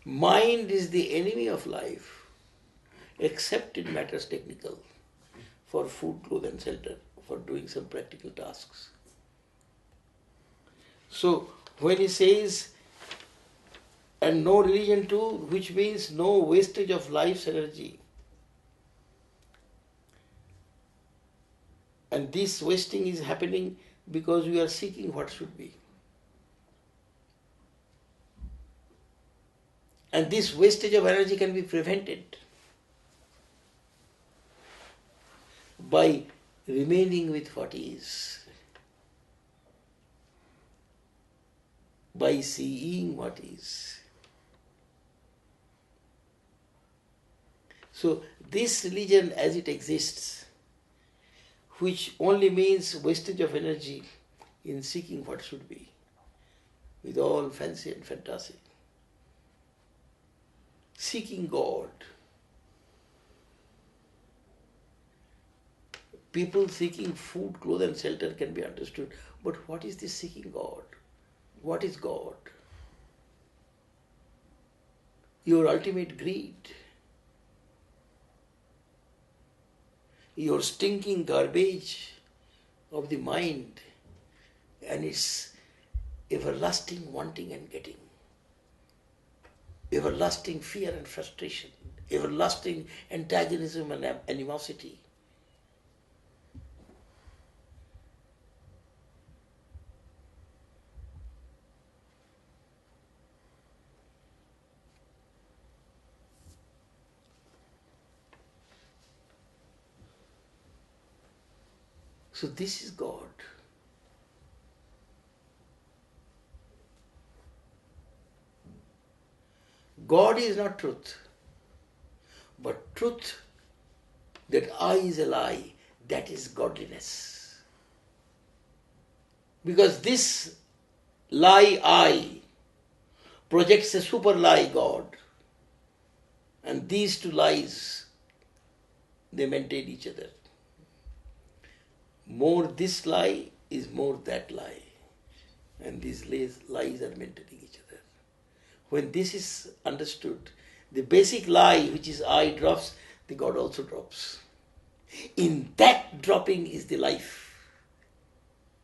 Mind is the enemy of life, except it matters technical, for food, clothes and shelter, for doing some practical tasks. So when he says, and no religion too, which means no wastage of life's energy. And this wasting is happening because we are seeking what should be. And this wastage of energy can be prevented by remaining with what is, by seeing what is. So this religion as it exists, which only means wastage of energy in seeking what should be, with all fancy and fantasy. Seeking God. People seeking food, clothes and shelter can be understood. But what is this seeking God? What is God? Your ultimate greed. Your stinking garbage of the mind and its everlasting wanting and getting. Everlasting fear and frustration. Everlasting antagonism and animosity. So this is God. God is not truth, but truth, that I is a lie, that is godliness. Because this lie I projects a super lie God, and these two lies, they maintain each other. More this lie is more that lie, and these lies are maintaining each other. When this is understood, the basic lie which is I drops, the God also drops. In that dropping is the life,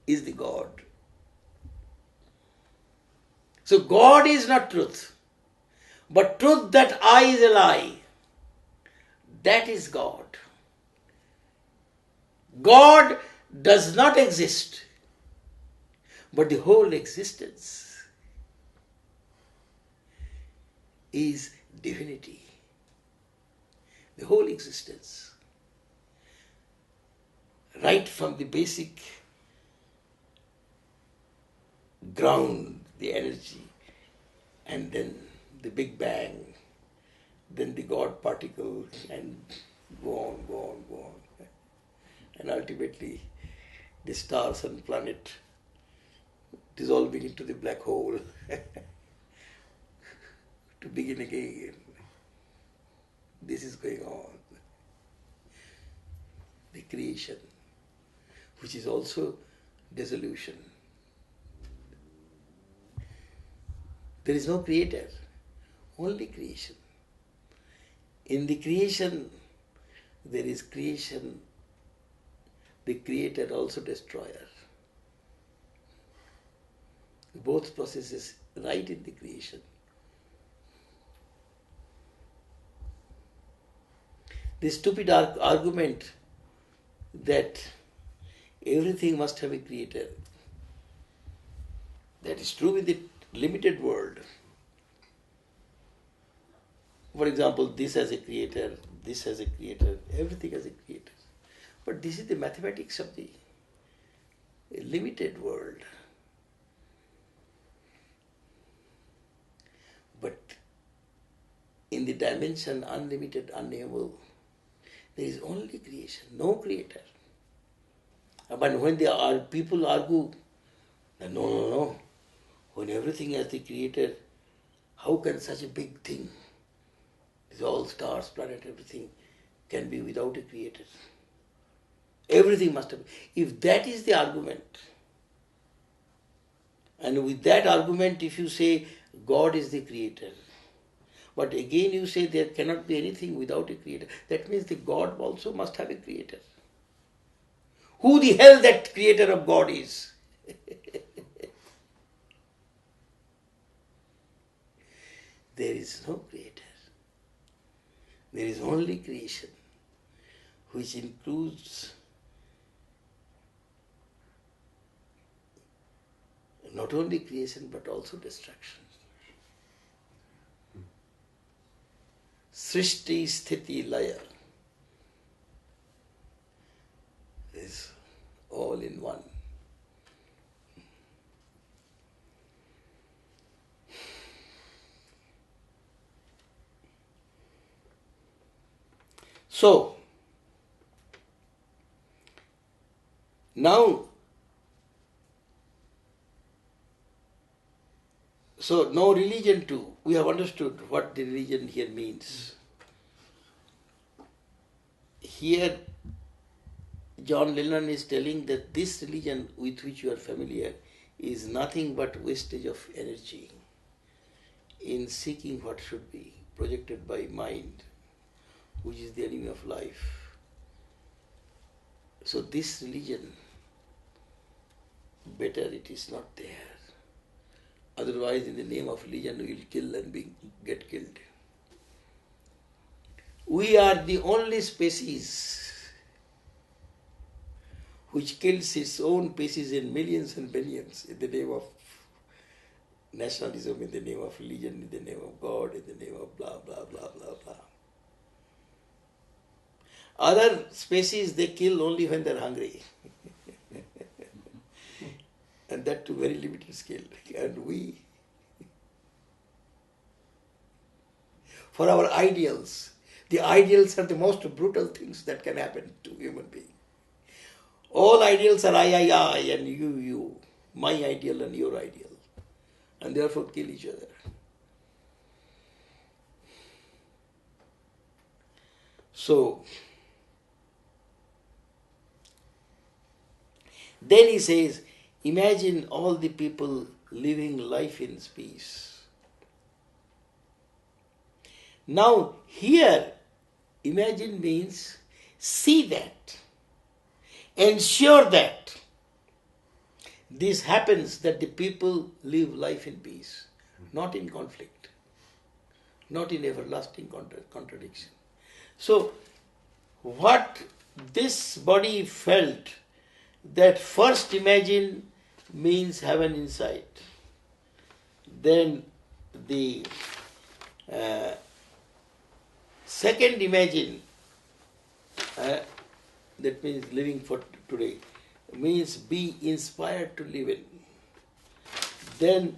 is the God. So God is not truth, but truth that I is a lie, that is God. God does not exist, but the whole existence is divinity. The whole existence. Right from the basic ground, the energy, and then the Big Bang, then the God particle, and go on, go on, go on. And ultimately, the stars and planet dissolving into the black hole to begin again. This is going on. The creation, which is also dissolution. There is no creator, only creation. In the creation, there is creation, the creator also destroyer. Both processes right in the creation. The stupid argument that everything must have a creator, that is true in the limited world. For example, this has a creator, this has a creator, everything has a creator. But this is the mathematics of the limited world. But in the dimension unlimited, unknowable, there is only creation, no creator. But when people argue that no, when everything has the creator, how can such a big thing, these all stars, planet, everything, can be without a creator? Everything must have. If that is the argument, and with that argument, if you say God is the creator, But again you say there cannot be anything without a creator. That means the God also must have a creator. Who the hell that creator of God is? There is no creator. There is only creation, which includes not only creation but also destruction. Srishti Sthiti Laya is all in one. So, now, now religion too, we have understood what the religion here means. Here, John Lennon is telling that this religion with which you are familiar is nothing but wastage of energy in seeking what should be projected by mind, which is the enemy of life. So this religion, better it is not there. Otherwise, in the name of religion, we will kill and get killed. We are the only species which kills its own species in millions and billions in the name of nationalism, in the name of religion, in the name of God, in the name of blah, blah, blah, blah, blah. Other species, they kill only when they are hungry. And that to very limited scale. And we, for our ideals, the ideals are the most brutal things that can happen to human being. All ideals are I, and you, my ideal and your ideal. And therefore kill each other. So, then he says, imagine all the people living life in peace. Now, here, imagine means see that, ensure that this happens, that the people live life in peace, not in conflict, not in everlasting contradiction. So, what this body felt, that first imagine means have an insight. Then the second imagine, that means living for today, means be inspired to live in. Then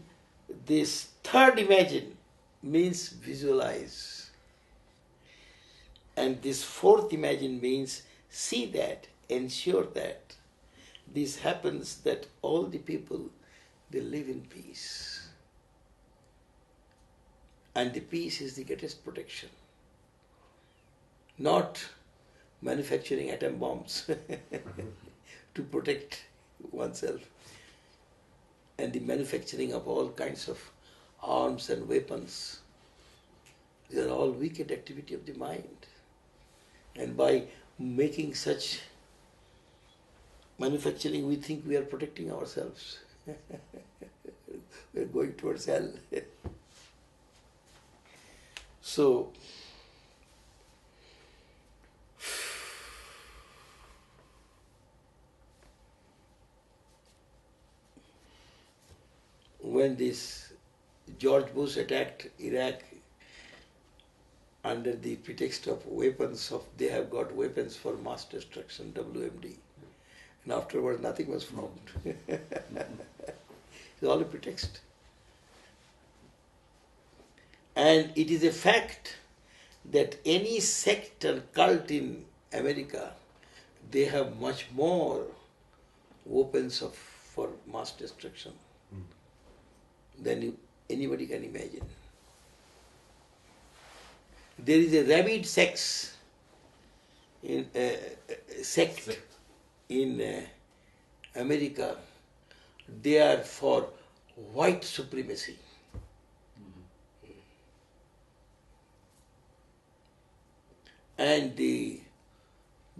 this third imagine means visualize. And this fourth imagine means see that, ensure that this happens, that all the people, they live in peace. And the peace is the greatest protection. Not manufacturing atom bombs to protect oneself, and the manufacturing of all kinds of arms and weapons. These are all wicked activity of the mind. And by making such manufacturing, we think we are protecting ourselves. We are going towards hell. So, when this George Bush attacked Iraq under the pretext of weapons of, they have got weapons for mass destruction, WMD. And afterwards nothing was found. It's all a pretext. And it is a fact that any sect or cult in America, they have much more weapons for mass destruction than anybody can imagine. There is a rabid sect in America. They are for white supremacy. and they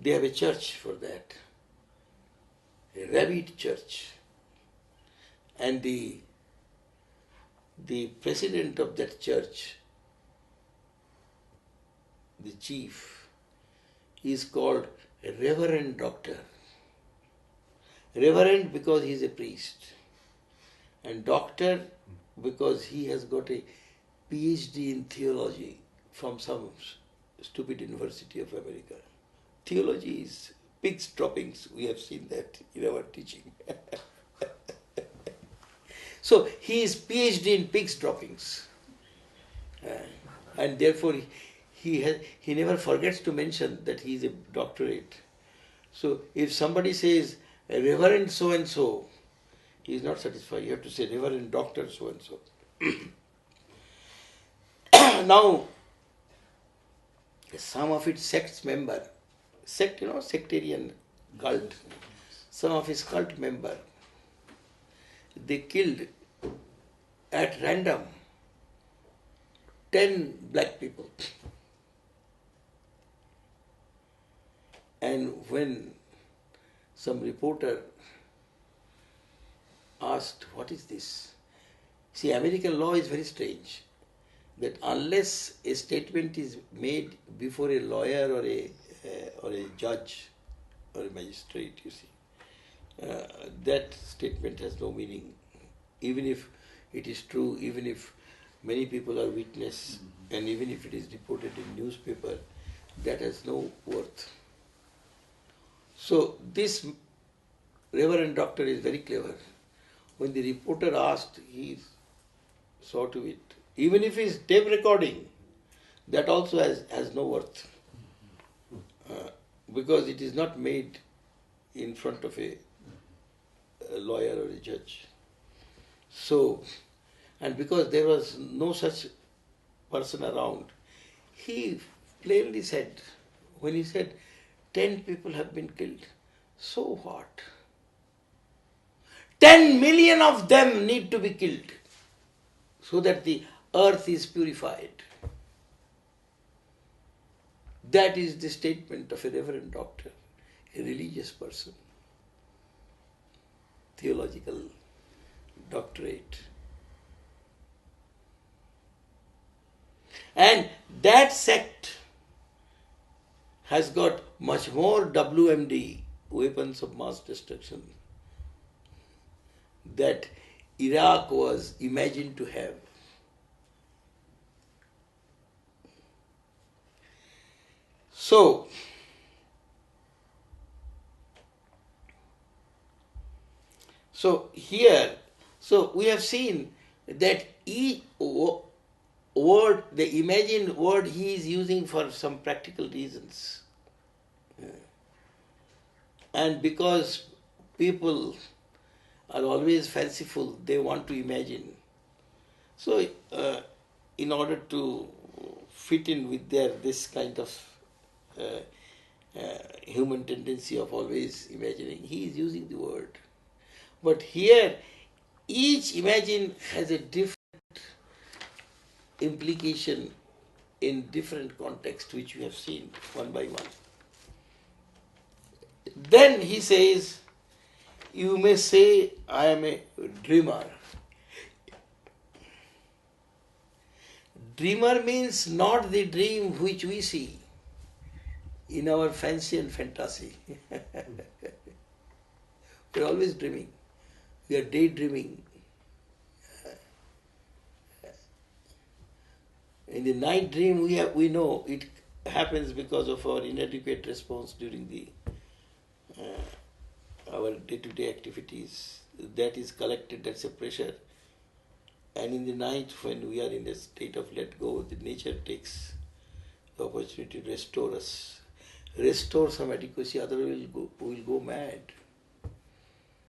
have a church for that, a rabid church, and the president of that church, the chief, is called a Reverend Doctor. Reverend because he is a priest, and doctor because he has got a PhD in theology from some stupid university of America. Theology is pig's droppings. We have seen that in our teaching. So he is PhD in pig's droppings, and therefore he never forgets to mention that he is a doctorate. So if somebody says Reverend so and so, he is not satisfied. You have to say Reverend Doctor so and so. Now, some of its sectarian cult, some of his cult member, they killed at random 10 black people. And when some reporter asked, what is this? See, American law is very strange, that unless a statement is made before a lawyer or a judge or a magistrate, you see, that statement has no meaning. Even if it is true, even if many people are witness, and even if it is reported in newspaper, that has no worth. So this Reverend Doctor is very clever. When the reporter asked, he saw to it. Even if it's tape recording, that also has no worth. Because it is not made in front of a lawyer or a judge. So, and because there was no such person around, he plainly said, when he said 10 people have been killed, so what? 10 million of them need to be killed so that the earth is purified. That is the statement of a Reverend Doctor, a religious person, theological doctorate. And that sect has got much more WMD, weapons of mass destruction, that Iraq was imagined to have. So here, so we have seen that each word, the imagined word, he is using for some practical reasons. And because people are always fanciful, they want to imagine. So in order to fit in with this kind of human tendency of always imagining, he is using the word. But here, each imagine has a different implication in different context, which we have seen one by one. Then he says, you may say, I am a dreamer. Dreamer means not the dream which we see in our fancy and fantasy. We are always dreaming. We are daydreaming. In the night dream, we know it happens because of our inadequate response during our day-to-day activities. That is collected, that's a pressure. And in the night, when we are in a state of let go, the nature takes the opportunity to restore us. Restore some adequacy, otherwise we will go mad.